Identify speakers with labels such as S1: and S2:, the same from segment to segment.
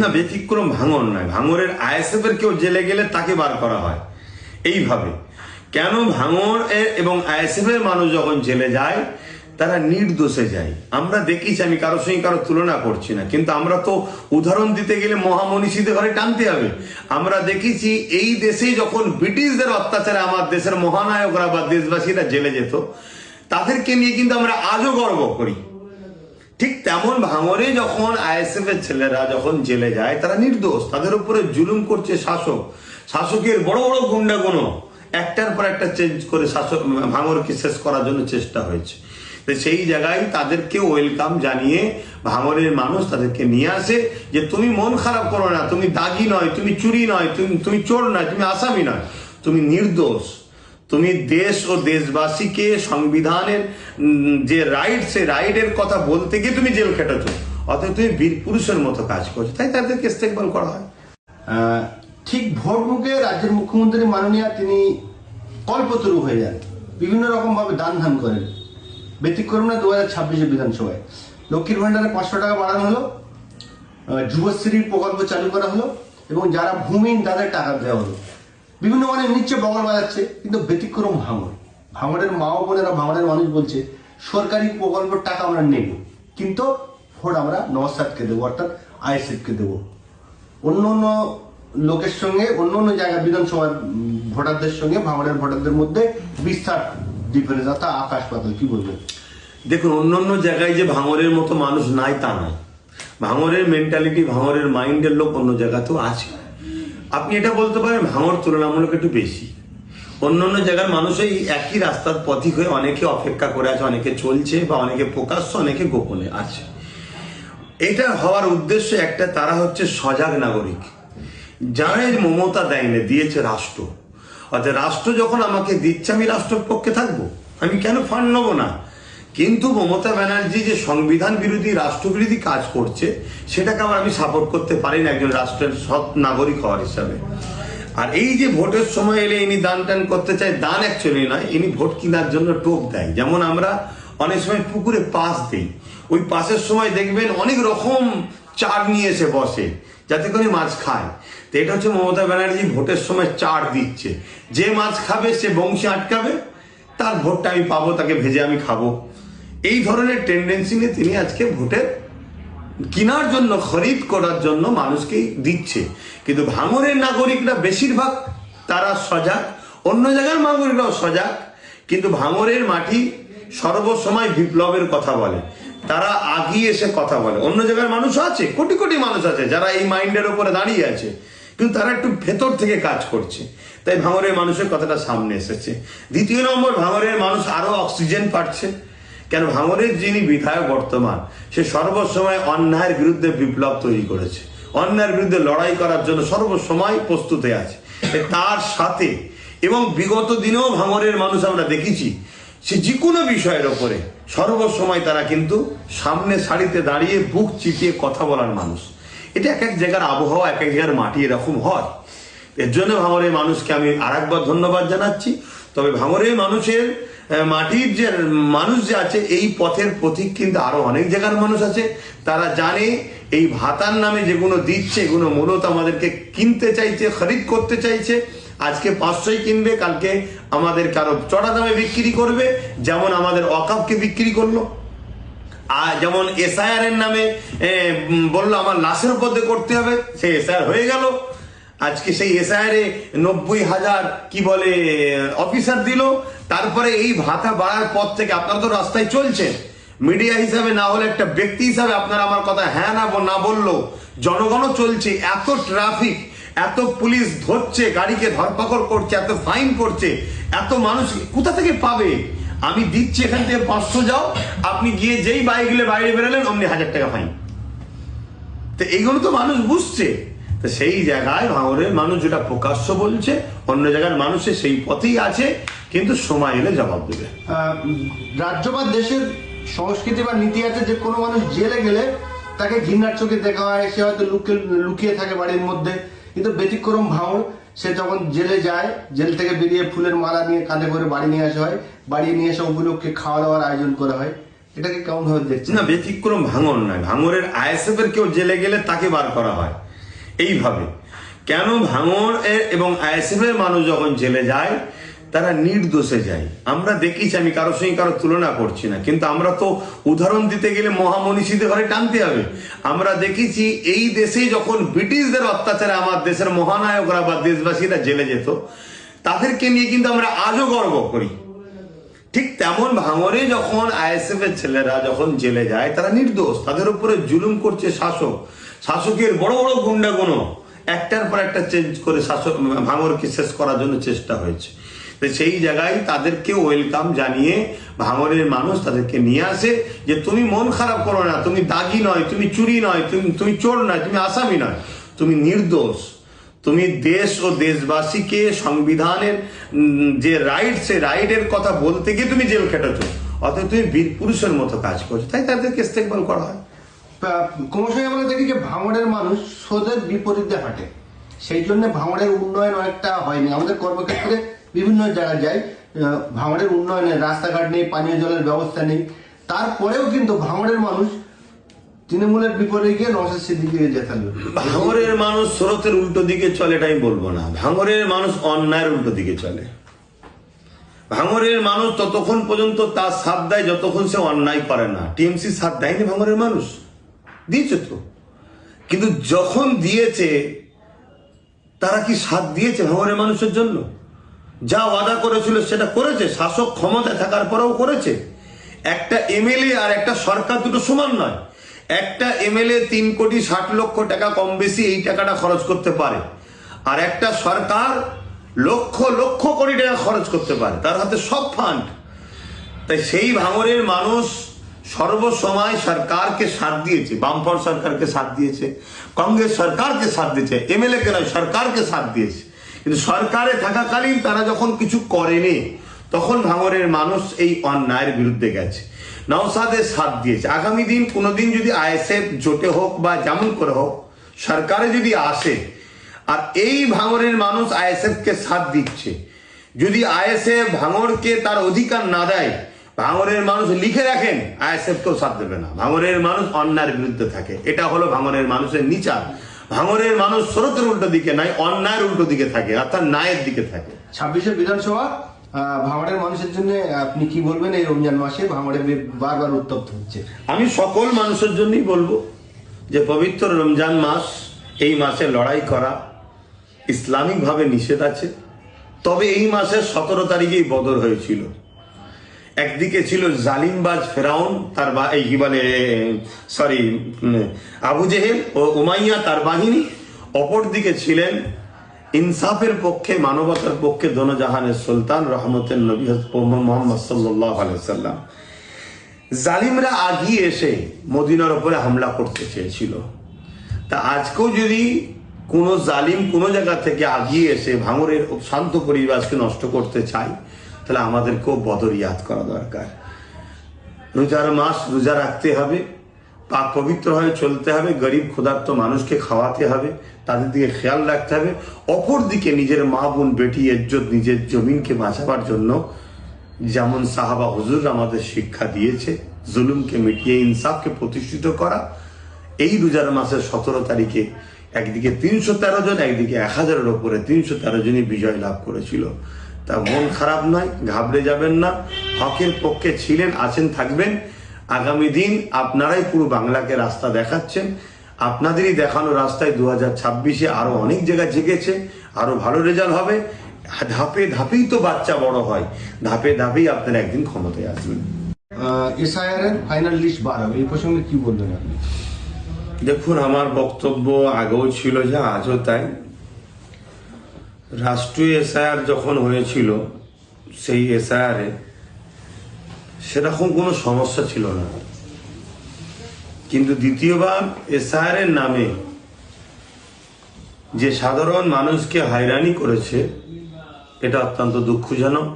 S1: না, ব্যতিক্রম ভাঙর নয়। ভাঙরের আইএসএফ এর কেউ জেলে গেলে তাকে বার করা হয় এইভাবে। কেন ভাঙর এবং আইএসএফ এর মানুষ যখন জেলে যায় তারা নির্দোষে যায়। আমরা দেখিছি, আমি কারোর সঙ্গে কারো তুলনা করছি না, কিন্তু আমরা তো উদাহরণ দিতে গেলে মহামনীষীদের ঘরে টানতে হবে। আমরা দেখেছি এই দেশে যখন ব্রিটিশদের অত্যাচারে আমার দেশের মহানায়করা বা দেশবাসীরা জেলে যেত, তাদেরকে নিয়ে কিন্তু আমরা আজও গর্ব করি। ঠিক তেমন ভাঙরে যখন আইএসএফ এর ছেলেরা যখন জেলে যায় তারা নির্দোষ, তাদের উপরে জুলুম করছে শাসক। শাসকের বড় বড় গুন্ডাগুলো একটার পর একটা চেঞ্জ করে শাসক ভাঙরকে শেষ করার জন্য চেষ্টা হয়েছে। তো সেই জায়গায় তাদেরকে ওয়েলকাম জানিয়ে ভাঙরের মানুষ তাদেরকে নিয়ে আসে যে তুমি মন খারাপ করো না, তুমি দাগি নয়, তুমি চুরি নয়, তুমি চোর নয়, তুমি আসামি নয়, তুমি নির্দোষ। তুমি দেশ ও দেশবাসীকে সংবিধানের যে রাইট, সে রাইটের কথা বলতে গিয়ে তুমি জেল খেটেছো, অতএব তুমি বীর পুরুষের মতো কাজ করছো, তাই তাদেরকে ইস্তেকবাল করা হয়।
S2: ঠিক ভোট মুখে রাজ্যের মুখ্যমন্ত্রী মাননীয় তিনি কল্পতরু হয়ে যান, বিভিন্ন রকম ভাবে দান ধান করেন। ব্যতিক্রম না 2026 বিধানসভায় লক্ষ্মীর ভান্ডারে 500 টাকা বাড়ানো হলো, যুবশ্রী প্রকল্প চালু করা হলো, এবং যারা ভূমিহীন তাদের টাকা দেওয়া হলো। বিভিন্ন মানে নিচ্ছে বগল বাজাচ্ছে, কিন্তু ব্যতিক্রম ভাঙর। ভাঙরের মা ও বোনেরা, ভাঙরের মানুষ বলছে সরকারি প্রকল্পের টাকা আমরা নেব, কিন্তু ভোট আমরা নওশাদকে দেবো, অর্থাৎ আইএসএফকে দেবো। অন্য অন্য লোকের সঙ্গে, অন্য অন্য জায়গায় বিধানসভার ভোটারদের সঙ্গে ভাঙরের ভোটারদের মধ্যে বিস্তার ডিফারেন্স, অর্থাৎ আকাশ পাতাল। কি বলবেন?
S1: দেখুন, অন্য অন্য জায়গায় যে ভাঙরের মতো মানুষ নাই তা নয়। ভাঙরের মেন্টালিটি, ভাঙরের মাইন্ডের লোক অন্য জায়গাতেও আছে। আপনি এটা বলতে পারেন ভাঙর তুলনামূলক একটু বেশি। অন্য অন্য জায়গার মানুষ এই একই রাস্তার পথিক হয়ে অনেকে অপেক্ষা করে আছে, অনেকে চলছে বা অনেকে প্রকাশ্য, অনেকে গোপনে আছে। এটা হওয়ার উদ্দেশ্য একটা, তারা হচ্ছে সজাগ নাগরিক। যারা এই মমতা দেয়নি, দিয়েছে রাষ্ট্র। অর্থাৎ রাষ্ট্র যখন আমাকে দিচ্ছে আমি রাষ্ট্রের পক্ষে থাকবো, আমি কেন ফান্ড নেবো না? কিন্তু মমতা ব্যানার্জি যে সংবিধান বিরোধী, রাষ্ট্রবিরোধী কাজ করছে, সেটাকে আবার আমি সাপোর্ট করতে পারি না একজন রাষ্ট্রের সৎ নাগরিক হওয়ার হিসাবে। আর এই যে ভোটের সময় এলে ইনি দান টান করতে চায়, দান অ্যাকচুয়ালি নয়, ইনি ভোট কেনার জন্য টোপ দেয়। যেমন আমরা অনেক সময় পুকুরে পাস দিই, ওই পাসের সময় দেখবেন অনেক রকম চার নিয়ে এসে বসে যাতে করে মাছ খায়। তো এটা হচ্ছে মমতা ব্যানার্জি ভোটের সময় চার দিচ্ছে, যে মাছ খাবে সে বংশী আটকাবে, তার ভোটটা আমি পাবো, তাকে ভেজে আমি খাবো। এই ধরনের টেন্ডেন্সি নিয়ে তিনি আজকে ভোটের কেনার জন্য, খরিদ করার জন্য মানুষকে দিচ্ছে। কিন্তু ভাঙরের নাগরিকরা বেশিরভাগ তারা সজাগ, অন্য জায়গার নাগরিকরাও সজাগ, কিন্তু ভাঙরের মাটি সর্বসময় বিপ্লবের কথা বলে, তারা আগিয়ে এসে কথা বলে। অন্য জায়গার মানুষ আছে, কোটি কোটি মানুষ আছে যারা এই মাইন্ডের উপরে দাঁড়িয়ে আছে, কিন্তু তারা একটু ভেতর থেকে কাজ করছে, তাই ভাঙরের মানুষের কথাটা সামনে এসেছে। দ্বিতীয় নম্বর, ভাঙরের মানুষ আরো অক্সিজেন পাচ্ছে। কেন? ভাঙরের যিনি বিধায়ক বর্তমান, সে সর্বসময় অন্যায়ের বিরুদ্ধে বিপ্লব তৈরি করেছে, অন্যায়ের বিরুদ্ধে লড়াই করার জন্য সর্বসময় প্রস্তুত হয়ে আছে। তার সাথে এবং বিগত দিনেও ভাঙরের মানুষ আমরা দেখেছি, সে যে কোনো বিষয়ের ওপরে সর্বসময় তারা কিন্তু সামনে সারিতে দাঁড়িয়ে বুক চিপিয়ে কথা বলার মানুষ। এটা এক এক জায়গার আবহাওয়া, এক এক জায়গার মাটি এরকম হয়। এর জন্য ভাঙরের মানুষকে আমি আরেকবার ধন্যবাদ জানাচ্ছি। তবে ভাঙরের মানুষের মাটির যে মানুষ যে আছে, এই পথের পথিক কিন্তু আরো অনেক জায়গার মানুষ আছে। তারা জানে এই ভাতার নামে যেগুলো দিচ্ছে, এগুলো মূলত আমাদেরকে কিনতে চাইছে, খরিদ করতে চাইছে। আজকে 500 কিনবে, কালকে আমাদের কারো চড়া দামে বিক্রি করবে, যেমন আমাদের ওয়াকফকে বিক্রি করলো। আর যেমন এসআইআর এর নামে বললো আমার লাশের উপর দিয়ে করতে হবে, সেই এসআইআর হয়ে গেল। আজকে সেই এসআইআর এ 90,000 কি বলে অফিসার দিল। তারপরে এই ভাতা বাড়ার পর থেকে আপনারা তো রাস্তায় চলছেন, মিডিয়া হিসাবে না হলে একটা ব্যক্তি হিসাবে আপনারা আমার কথা হ্যাঁ না বললো, জনগণও চলছে। এত ট্রাফিক, এত পুলিশ ধরছে, গাড়িকে ধরপাকড় করছে, এত ফাইন করছে, এত মানুষ কোথা থেকে পাবে? আমি দিচ্ছি এখান থেকে 500 যাও, আপনি গিয়ে যেই বাইরে বেরোলেন অমনি 1000 টাকা ফাইন। তো এইগুলো তো মানুষ বুঝছে। তো সেই জায়গায় ভাঙরের মানুষ যেটা প্রকাশ্য বলছে, অন্য জায়গার মানুষের সেই পথেই আছে, কিন্তু সময় এলে জবাব দেবে।
S2: রাজ্য বা দেশের সংস্কৃতি বা নীতি আছে যে কোনো মানুষ জেলে গেলে তাকে ঘৃণার চোখে দেখা হয়, সে হয়তো লুকিয়ে থাকে বাড়ির মধ্যে। কিন্তু ব্যতিক্রম ভাঙর, সে যখন জেলে যায়, জেল থেকে বেরিয়ে ফুলের মালা নিয়ে কাঁধে করে বাড়ি নিয়ে আসা হয়, বাড়ি নিয়ে এসে ওগুলোকে খাওয়া দাওয়ার আয়োজন করা হয়। এটাকে কেমন ভাবে দেখছেন?
S1: না, ব্যতিক্রম ভাঙর নয়। ভাঙরের আইএসএফ এর কেউ জেলে গেলে তাকে বার করা হয় এইভাবে। কেন ভাঙর এবং আইএসএফ এর মানুষ যখন জেলে যায় তারা নির্দোষে যায়। আমরা দেখিছি, আমি কারোর সঙ্গে কারো তুলনা করছি না, কিন্তু আমরা তো উদাহরণ দিতে গেলে মহামনীষীদের ঘরে টানতে হবে। আমরা দেখেছি এই দেশে যখন ব্রিটিশদের অত্যাচারে আমার দেশের মহানায়করা বা দেশবাসীরা জেলে যেত, তাদেরকে নিয়ে কিন্তু আমরা আজও গর্ব করি। ঠিক তেমন ভাঙরে যখন আইএসএফ এর ছেলেরা যখন জেলে যায় তারা নির্দোষ, তাদের উপরে জুলুম করছে শাসক, শাসকের বড় বড় গুন্ডাগুনো একটার পর একটা চেঞ্জ করে শাসক ভাঙরকে শেষ করার জন্য চেষ্টা হয়েছে। তো সেই জায়গায় তাদেরকে ওয়েলকাম জানিয়ে ভাঙরের মানুষ তাদেরকে নিয়ে আসে যে তুমি মন খারাপ করো না, তুমি দাগি নয়, তুমি চুরি নয়, তুমি চোর নয়, তুমি আসামি নয়, তুমি নির্দোষ, তুমি দেশ ও দেশবাসীকে সংবিধানের যে রাইট সে রাইটের কথা বলতে গিয়ে তুমি জেল খেটেছো, অতএব তুমি বীর পুরুষের মতো কাজ করছো, তাই তাদেরকে ইস্তেকবাল করা হয়।
S2: ক্রমশই আমরা দেখি যে ভাঙড়ের মানুষ স্রোতের বিপরীতে হাঁটে, সেই জন্য ভাঙড়ের উন্নয়ন অনেকটা হয়নি। আমাদের কর্মক্ষেত্রে বিভিন্ন জায়গায় যাই, ভাঙড়ের উন্নয়নের রাস্তাঘাট নেই, পানীয় জলের ব্যবস্থা নেই, তারপরেও কিন্তু ভাঙড়ের মানুষ তৃণমূলের বিপরীতে গিয়ে নওশাদ সিদ্দিকীকে জেতালো।
S1: ভাঙরের মানুষ স্রোতের উল্টো দিকে চলে এটাই বলবো না, ভাঙরের মানুষ অন্যায়ের উল্টো দিকে চলে। ভাঙরের মানুষ ততক্ষণ পর্যন্ত তার সাথ দেয় যতক্ষণ সে অন্যায় করে না। টিএমসি সাথ দেয়নি ভাঙরের মানুষ, দিয়েছে তো, কিন্তু যখন দিয়েছে তারা কি সাথ দিয়েছে ভাঙরের মানুষের জন্য? যা ওয়াদা করেছিল সেটা করেছে, শাসক ক্ষমতায় থাকার পরেও করেছে। একটা এমএলএ আর একটা সরকার দুটো সমান নয়। একটা এমএলএ 3,60,00,000 টাকা কম বেশি এই টাকাটা খরচ করতে পারে, আর একটা সরকার লক্ষ লক্ষ কোটি টাকা খরচ করতে পারে, তার হাতে সব ফান্ড। তাই সেই ভাঙরের মানুষ সর্বসময় সরকারকে সাথ দিয়েছে, বামফ্রন্ট সরকারকে সাথ দিয়েছে, কংগ্রেস সরকারকে সাথ দিয়েছে, এমএলএ কে নয় সরকারকে সাথ দিয়েছে। কিন্তু সরকারে থাকাকালীন তারা যখন কিছু করেনি তখন ভাঙরের মানুষ এই অন্যায়ের বিরুদ্ধে গেছে, নওশাদের সাথ দিয়েছে। আগামী দিন কোনোদিন যদি আইএসএফ জোটে হোক বা যেমন করে হোক সরকারে যদি আসে আর এই ভাঙরের মানুষ আইএসএফ কে সাথ দিচ্ছে, যদি আইএসএফ ভাঙরকে তার অধিকার না দেয়, ভাঙরের মানুষ লিখে রাখেন আইএসএফ কেও সাথ দেবে না। ভাঙরের মানুষ অন্যায়ের বিরুদ্ধে থাকে, এটা হলো ভাঙরের মানুষের নিচার। ভাঙরের মানুষ স্রোতের উল্টো দিকে নাই, অন্যায়ের উল্টো দিকে থাকে, অর্থাৎ ন্যায়ের দিকে থাকে।
S2: 26শে বিধানসভা ভাঙড়ের মানুষের জন্য আপনি কি বলবেন? এই রমজান মাসে ভাঙড়ে বারবার উত্তপ্ত হচ্ছে।
S1: আমি সকল মানুষের জন্যই বলবো যে পবিত্র রমজান মাস, এই মাসে লড়াই করা ইসলামিকভাবে নিষেধ আছে। তবে এই মাসের 17 তারিখেই বদর হয়েছিল। একদিকে ছিল জালিমবাজ ফেরাউন তার আবু জেহেল ও উমাইয়া তার বাহিনী, অপরদিকে ছিলেন ইনসাফের পক্ষে, মানবতার পক্ষে দোনোজাহানের সুলতান রহমতের নবী মুহাম্মদ সাল্লাল্লাহু আলাইহি ওয়াসাল্লাম। জালিমরা আগিয়ে এসে মদিনার উপরে হামলা করতে চেয়েছিল। তা আজকেও যদি কোনো জালিম কোনো জায়গা থেকে আগিয়ে এসে ভাঙরের শান্ত পরিবেশকে নষ্ট করতে চায়, তাহলে আমাদেরকেও বদর ইয়াদ করা দরকার। রোজার মাস রোজা রাখতে হবে, পাক পবিত্র হয়ে চলতে হবে, গরিব ক্ষুধার্ত মানুষকে খাওয়াতে হবে, তাদের দিকে খেয়াল রাখতে হবে। অপর দিকে নিজের মা বোন বেটি ইজ্জত, নিজের জমিনকে বাঁচাবার জন্য যেমন সাহাবা হুজুর আমাদের শিক্ষা দিয়েছে, জুলুমকে মিটিয়ে ইনসাফকে প্রতিষ্ঠিত করা। এই রোজার মাসের 17 তারিখে একদিকে 313 জন, একদিকে 1000-এর উপরে 313 জনই বিজয় লাভ করেছিল। তা মন খারাপ নয়, ঘাবড়ে যাবেন না, হকের পক্ষে ছিলেন, আছেন, থাকবেন। আগামী দিন আপনারাই পুরো বাংলাকে রাস্তা দেখাচ্ছেন, আপনাদেরই দেখানো রাস্তায় 2026-এ আরো অনেক জায়গায় জেগেছে, আরো ভালো রেজাল্ট হবে। ধাপে ধাপেই তো বাচ্চা বড় হয়, ধাপে ধাপেই আপনারা একদিন ক্ষমতায় আসবেন।
S2: এসআইআর এর ফাইনাল লিস্ট বার হবে, এই প্রসঙ্গে কি বলবেন আপনি?
S1: দেখুন, আমার বক্তব্য আগেও ছিল যা আজও তাই। রাষ্ট্রীয় এসআইআর যখন হয়েছিল, সেই এসআইআরে সেরকম কোনো সমস্যা ছিল না, কিন্তু দ্বিতীয়বার এসআইআর এর নামে যে সাধারণ মানুষকে হয়রানি করেছে, এটা অত্যন্ত দুঃখজনক,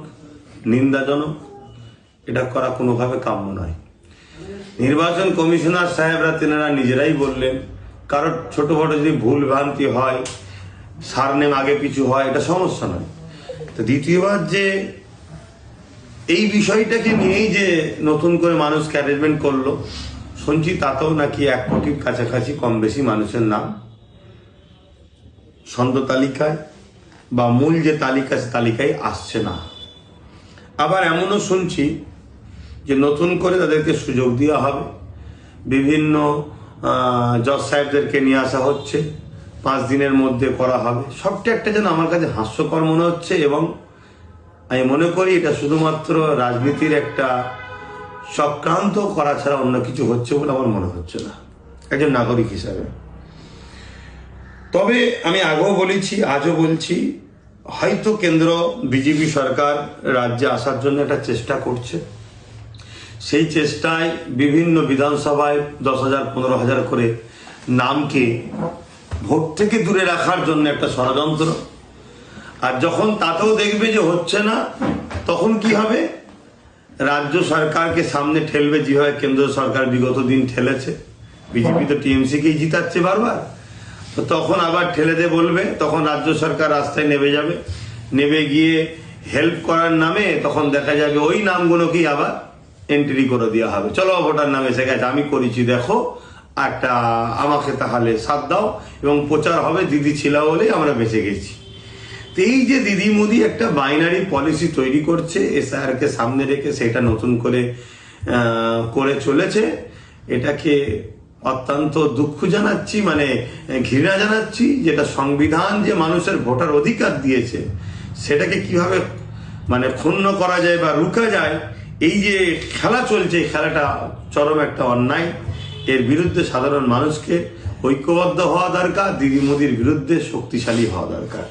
S1: নিন্দাজনক। এটা করা কোনোভাবে কাম্য নয়। নির্বাচন কমিশনার সাহেবরা তেনারা নিজেরাই বললেন, কারোর ছোট বড় যদি ভুল ভ্রান্তি হয়, সারনেম আগে পিছু হয়, এটা সমস্যা নয়। তো দ্বিতীয়বার যে এই বিষয়টাকে নিয়েই যে নতুন করে মানুষকে অ্যারেঞ্জমেন্ট করলো, শুনছি তাতেও নাকি 1 কোটির কাছাকাছি কম বেশি মানুষের নাম ছন্দ তালিকায় বা মূল যে তালিকা সে তালিকায় আসছে না। আবার এমনও শুনছি যে নতুন করে তাদেরকে সুযোগ দেওয়া হবে, বিভিন্ন জজ সাহেবদেরকে নিয়ে আসা হচ্ছে, 5 দিনের মধ্যে করা হবে। সবটা একটা যেন আমার কাছে হাস্যকর মনে হচ্ছে, এবং আমি মনে করি এটা শুধুমাত্র রাজনীতির একটা চক্রান্ত করা ছাড়া অন্য কিছু হচ্ছে বলে আমার মনে হচ্ছে না একজন নাগরিক হিসাবে। তবে আমি আগেও বলেছি, আজও বলছি, হয়তো কেন্দ্র বিজেপি সরকার রাজ্যে আসার জন্য একটা চেষ্টা করছে। সেই চেষ্টায় বিভিন্ন বিধানসভায় 10,000 15,000 করে নামকে ভোট থেকে দূরে রাখার জন্য একটা ষড়যন্ত্র। আর যখন তাতেও দেখবে যে হচ্ছে না, তখন কি হবে? রাজ্য সরকারকে সামনে ঠেলবে, যেভাবে কেন্দ্র সরকার বিগত দিন ঠেলেছে। বিজেপি তো টিএমসিকেই জিতাচ্ছে বারবার, তো তখন আবার ঠেলে দিয়ে বলবে, তখন রাজ্য সরকার রাস্তায় নেমে যাবে, নেমে গিয়ে হেল্প করার নামে তখন দেখা যাবে ওই নামগুলোকেই আবার এন্ট্রি করে দেওয়া হবে। চলো ভোটার নাম এসে গেছে, আমি করেছি দেখো, একটা আমাকে তাহলে সাথ দাও, এবং প্রচার হবে দিদি ছিল বলেই আমরা বেঁচে গেছি। তো এই যে দিদি মোদি একটা বাইনারি পলিসি তৈরি করছে এসআইআরকে সামনে রেখে, সেটা নতুন করে করে চলেছে, এটাকে অত্যন্ত দুঃখ জানাচ্ছি, মানে ঘৃণা জানাচ্ছি। যেটা সংবিধান যে মানুষের ভোটার অধিকার দিয়েছে, সেটাকে কিভাবে মানে ক্ষুণ্ণ করা যায় বা রুখা যায়, এই যে খেলা চলছে, এই খেলাটা চরম একটা অন্যায়। এর বিরুদ্ধে সাধারণ মানুষকে ঐক্যবদ্ধ হওয়া দরকার, দিদি মোদির বিরুদ্ধে শক্তিশালী হওয়া দরকার।